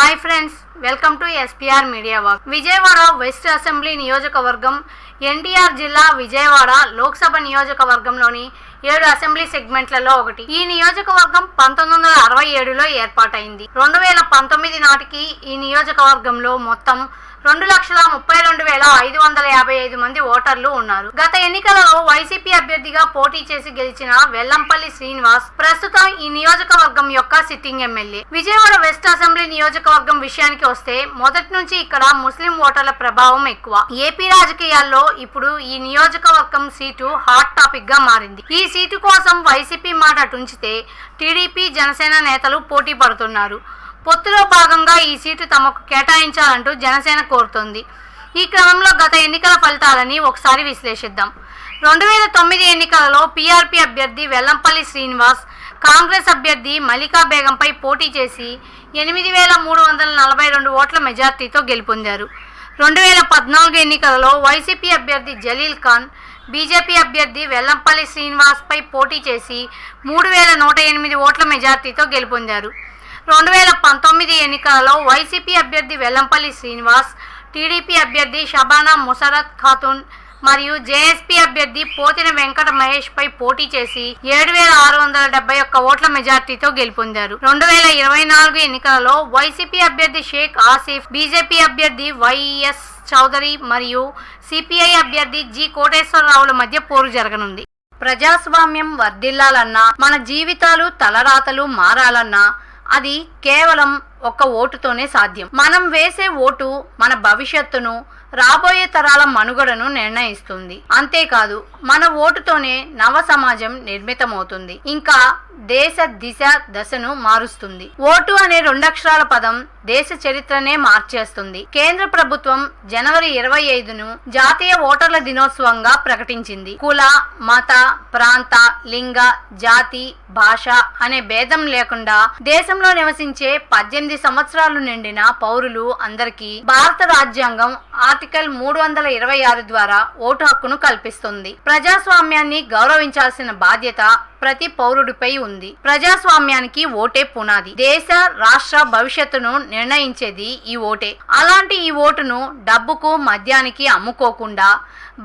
Hi friends, welcome to SPR media walk. Vijayawada west assembly నియోజకవర్గం ఎన్టీఆర్ జిల్లా విజయవాడ లోక్సభ నియోజకవర్గంలోని 7 అసెంబ్లీ సెగ్మెంట్లలో ఒకటి. ఈ నియోజకవర్గం 1967లో ఏర్పాటైంది. 2019 నాటికి ఈ నియోజకవర్గంలో మొత్తం 2,32,555 మంది ఓటర్లు ఉన్నారు. గత ఎన్నికలలో వైసీపీ అభ్యర్థిగా పోటీ చేసి గెలిచిన వెల్లంపల్లి శ్రీనివాస్ ప్రస్తుతం ఈ నియోజకవర్గం యొక్క sitting MLA. Vijayawada west assembly నియోజకవర్గం విషయానికి వస్తే మొదటి నుంచి ఇక్కడ ముస్లిం ఓటర్ల ప్రభావం ఎక్కువ. ఏపీ రాజకీయాల్లో ఇప్పుడు ఈ నియోజకవర్గం సీటు హాట్ టాపిక్ గా మారింది. ఈ సీటు కోసం వైసీపీ మాట ఉంచితే టీడీపీ జనసేన నేతలు పోటీ పడుతున్నారు. పొత్తులో భాగంగా ఈ సీటు తమకు కేటాయించాలంటూ జనసేన కోరుతోంది. ఈ క్రమంలో గత ఎన్నికల ఫలితాలని ఒకసారి విశ్లేషిద్దాం. 2009 ఎన్నికలలో పీఆర్పీ అభ్యర్థి వెల్లంపల్లి శ్రీనివాస్ కాంగ్రెస్ అభ్యర్థి మల్లికా బేగంపై పోటీ చేసి 8,342 ఓట్ల మెజార్టీతో గెలుపొందారు. 2014 ఎన్నికలలో వైసీపీ అభ్యర్థి జలీల్ ఖాన్ బీజేపీ అభ్యర్థి వెల్లంపల్లి శ్రీనివాస్ పై పోటీ చేసి 3,108 ఓట్ల మెజార్టీతో గెలుపొందారు. 2019 ఎన్నికలలో వైసీపీ అభ్యర్థి వెల్లంపల్లి శ్రీనివాస్, టీడీపీ అభ్యర్థి షబానా ముసరత్ ఖాతున్ మరియు జేఎస్పీ అభ్యర్థి పోతిన వెంకట మహేష్ పై పోటీ చేసి 7,671 ఓట్ల మెజార్టీతో గెలుపొందారు. 2024 ఎన్నికలలో వైసీపీ అభ్యర్థి షేక్ ఆసిఫ్, బీజేపీ అభ్యర్థి వైఎస్ చౌదరి మరియు సిపిఐ అభ్యర్థి జి కోటేశ్వరరావుల మధ్య పోరు జరగనుంది. ప్రజాస్వామ్యం వర్ధిల్లాలన్నా, మన జీవితాలు తలరాతలు మారాలన్నా అది కేవలం ఒక్క ఓటుతోనే సాధ్యం. మనం వేసే ఓటు మన భవిష్యత్తును, రాబోయే తరాల మనుగడను నిర్ణయిస్తుంది. అంతేకాదు, మన ఓటుతోనే నవ సమాజం నిర్మితమవుతుంది, ఇంకా దేశ దిశ దశను మారుస్తుంది. ఓటు అనే 2 అక్షరాల పదం దేశ చరిత్రనే మార్చేస్తుంది. కేంద్ర ప్రభుత్వం జనవరి 25ను జాతీయ ఓటర్ల దినోత్సవంగా ప్రకటించింది. కుల, మత, ప్రాంత, లింగ, జాతి, భాష అనే భేదం లేకుండా దేశంలో నివసించే 18 సంవత్సరాలు నిండిన పౌరులు అందరికీ భారత రాజ్యాంగం ఆర్టికల్ 326 ద్వారా ఓటు హక్కును కల్పిస్తుంది. ప్రజాస్వామ్యాన్ని గౌరవించాల్సిన బాధ్యత ప్రతి పౌరుడిపై ఉంది. ప్రజాస్వామ్యానికి ఓటే పునాది. దేశ, రాష్ట్ర భవిష్యత్తును నిర్ణయించేది ఈ ఓటే. అలాంటి ఈ ఓటును డబ్బుకు, మద్యానికి అమ్ముకోకుండా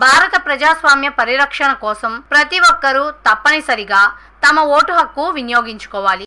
భారత ప్రజాస్వామ్య పరిరక్షణ కోసం ప్రతి ఒక్కరూ తప్పనిసరిగా తమ ఓటు హక్కు వినియోగించుకోవాలి.